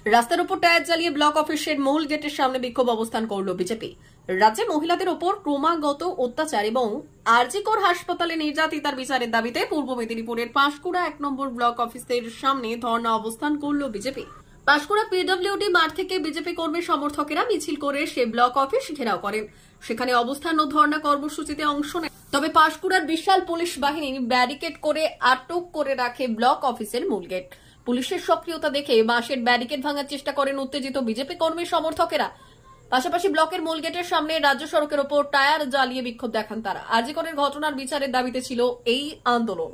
রাস্তার উপর টায়ার জ্বালিয়ে ব্লক অফিসের মূল গেটের সামনে বিক্ষোভ অবস্থান করল বিজেপি। রাজ্যে মহিলাদের ওপর ক্রমাগত অত্যাচার এবং আরজিকর হাসপাতালে নির্যাতিতার বিচারের দাবিতে পূর্ব মেদিনীপুরের পাঁশকুড়া 1 নম্বর ব্লক অফিসের সামনে ধর্ণা অবস্থান করল বিজেপি। পাঁশকুড়া পিডব্লিউডি মাঠ থেকে বিজেপি কর্মী সমর্থকেরা মিছিল করে সে ব্লক অফিস ঘেরাও করেন। সেখানে অবস্থান ও ধর্ণা কর্মসূচিতে অংশ নেয়। তবে পাঁশকুড়ার বিশাল পুলিশ বাহিনী ব্যারিকেড করে আটক করে রাখে ব্লক অফিসের মূল গেট। পুলিশের সক্রিয়তা দেখে বাঁশের ব্যারিকেড ভাঙার চেষ্টা করেন উত্তেজিত বিজেপি কর্মী সমর্থকেরা। পাশাপাশি ব্লকের মূল গেটের সামনে রাজ্য সড়কের ওপর টায়ার জ্বালিয়ে বিক্ষোভ দেখান তারা। আরজিকরের ঘটনার বিচারের দাবিতে ছিল এই আন্দোলন।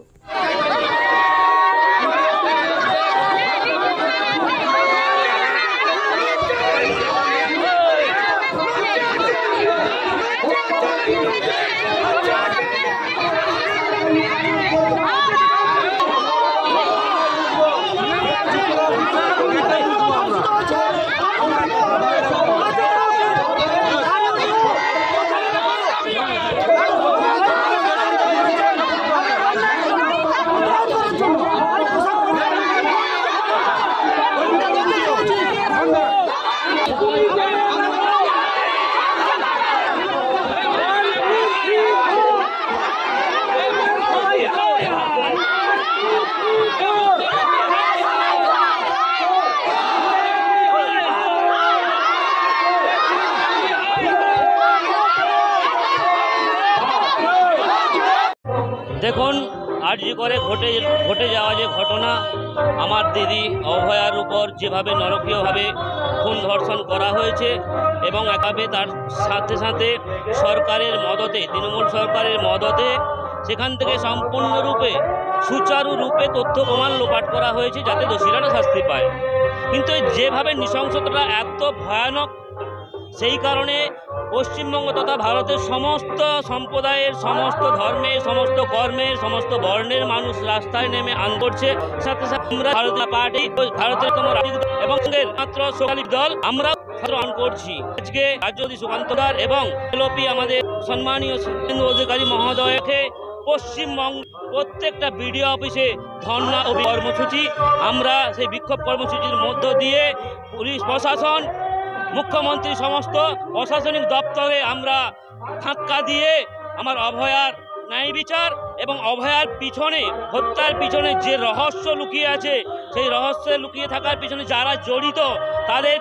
দেখুন, আরজিকরে ঘটে যাওয়া যে ঘটনা, আমার দিদি অভয়ার উপর যেভাবে নরকীয়ভাবে খুন ধর্ষণ করা হয়েছে এবং এভাবে তার সাথে সাথে সরকারের মদতে, তৃণমূল সরকারের মদতে সেখান থেকে সম্পূর্ণরূপে সুচারুরূপে তথ্য প্রমাণ লোপাট করা হয়েছে যাতে দোষীরা শাস্তি পায়। কিন্তু যেভাবে নৃশংসতাটা এত ভয়ানক, সেই কারণে পশ্চিমবঙ্গ তথা ভারতের সমস্ত সম্প্রদায়ের, সমস্ত ধর্মের, সমস্ত কর্মের, সমস্ত বর্ণের মানুষ রাস্তায় নেমে আন্দোলন করছে। সাথে সাথে আমরা ভারতীয় পার্টি, ভারতের এবং মাত্র সোশ্যালিস্ট দল আমরা অন করছি। আজকে রাজ্যপতি সুকান্ত দাস এবং এলওপি আমাদের সম্মানীয় শুভেন্দু অধিকারী মহোদয়কে পশ্চিমবঙ্গ প্রত্যেকটা বিডিও অফিসে ধর্ণা ও কর্মসূচি, আমরা সেই বিক্ষোভ কর্মসূচির মধ্য দিয়ে পুলিশ প্রশাসন, মুখ্যমন্ত্রী সমস্ত প্রশাসনিক দপ্তরে আমরা ধাক্কা দিয়ে আমার অভয়ার ন্যায় বিচার এবং অভয়ার পিছনে, হত্যার পিছনে যে রহস্য লুকিয়ে আছে, সেই রহস্যে লুকিয়ে থাকার পিছনে যারা জড়িত তাদের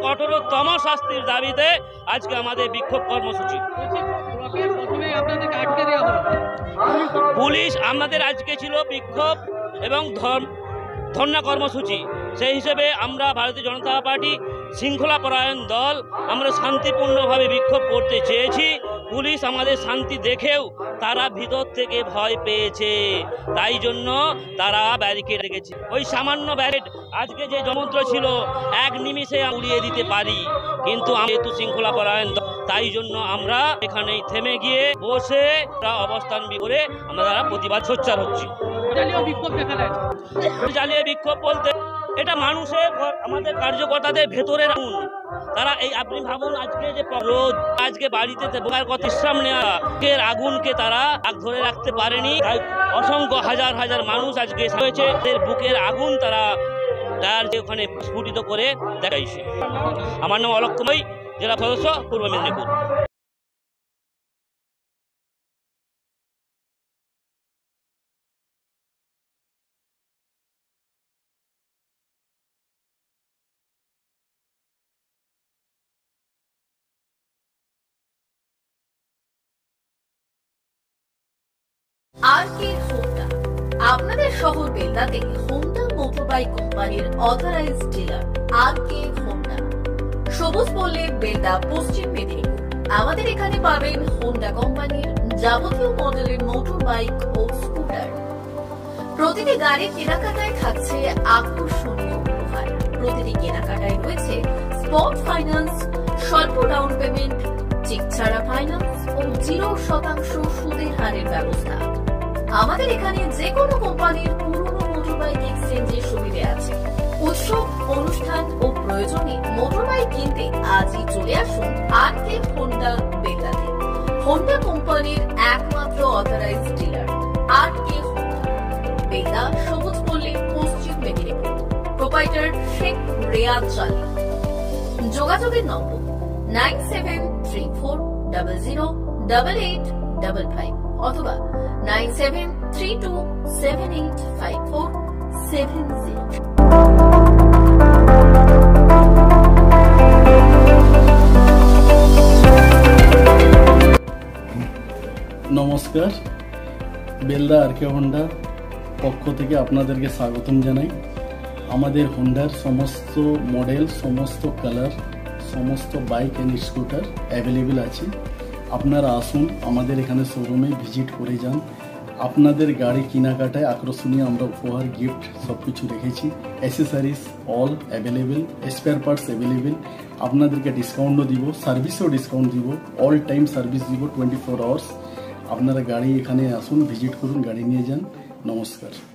কঠোরতম শাস্তির দাবিতে আজকে আমাদের বিক্ষোভ কর্মসূচি। পুলিশ আমাদের আজকে ছিল বিক্ষোভ এবং ধর্ণা কর্মসূচি। সেই হিসেবে আমরা ভারতীয় জনতা পার্টি শৃঙ্খলাপরায়ণ দল, আমরা শান্তিপূর্ণভাবে বিক্ষোভ করতে চেয়েছি। পুলিশ আমাদের শান্তি দেখেও তারা ভিতর থেকে ভয় পেয়েছে, তাই জন্য তারা ব্যারিকেড রেখেছে। ওই সামান্য ব্যারিকেড আজকে যে যন্ত্র ছিল এক নিমিষে উড়িয়ে দিতে পারি, কিন্তু যেহেতু শৃঙ্খলাপরায়ণ দল, তাই জন্য আমরা এখানেই থেমে গিয়ে বসে অবস্থান করে আমরা প্রতিবাদ সোচ্চার হচ্ছি। জ্বালিয়ে বিক্ষোভ বলতে এটা মানুষের, আমাদের কার্যকর্তাদের ভেতরের আগুন। তারা এই, আপনি ভাবুন, আজকে যে রোদ, আজকে বাড়িতে বিশ্রাম নেওয়া আগুনকে তারা ধরে রাখতে পারেনি। অসংখ্য হাজার হাজার মানুষ আজকে হয়েছে, বুকের আগুন তারা ওখানে স্ফুটিত করে দেখাইছে। আমার নাম অলোক কুমার, জেলা সদস্য, পূর্ব মেদিনীপুর। আরকে হোন্ডা আপনাদের শহর বেলদাতে হোন্ডা মোটরবাইক কোম্পানির অথরাইজড ডিলার আরকে হোন্ডা, সবুজ পল্লী, বেলদা, পশ্চিম মেদিনীপুর। আমাদের এখানে পাবেন হোন্ডা কোম্পানির যাবতীয় মডেলের মোটর বাইক ও স্কুটার। প্রতিটি গাড়ির কেনাকাটায় থাকছে আকর্ষণীয় উপহার। প্রতিটি কেনাকাটায় রয়েছে স্পট ফাইন্যান্স, স্বল্প ডাউন পেমেন্ট, চেক ছাড়া ফাইন্যান্স ও 0% সুদের হারের ব্যবস্থা। আমাদের এখানে যে কোনো কোম্পানির পুরনো মোটরবাইক এক্সচেঞ্জের সুবিধা আছে। উৎসব, অনুষ্ঠান ও প্রয়োজনে মোটরবাইক কিনতে আজই চলে আসুন আরকে হোন্ডা বেলদাতে। হোন্ডা কোম্পানির একমাত্র অথরাইজড ডিলার আরকে হোন্ডা, বেলদা, সবুজ পল্লী, পশ্চিম মেদিনীপুর। প্রোপাইটার শেখ রেয়াজ চালি। যোগাযোগের নম্বর 9734008855 অথবা 9732785470। নমস্কার, বেলদা আরকে হোন্ডা পক্ষ থেকে আপনাদেরকে স্বাগতম জানাই। আমাদের হোন্ডার সমস্ত মডেল, সমস্ত কালার, সমস্ত বাইক অ্যান্ড স্কুটার অ্যাভেলেবেল আছে। আপনারা আসুন, আমাদের এখানে শোরুমে ভিজিট করে যান। আপনাদের গাড়ি কেনাকাটায় আকর্ষণীয় আমরা উপহার, গিফট সব কিছু রেখেছি। Accessories all available, spare parts available. আপনাদেরকে ডিসকাউন্টও দিব, সার্ভিসেও ডিসকাউন্ট দিব, অল টাইম সার্ভিস দিব 24 আওয়ার্স। আপনারা গাড়ি এখানে আসুন, ভিজিট করুন, গাড়ি নিয়ে যান। নমস্কার।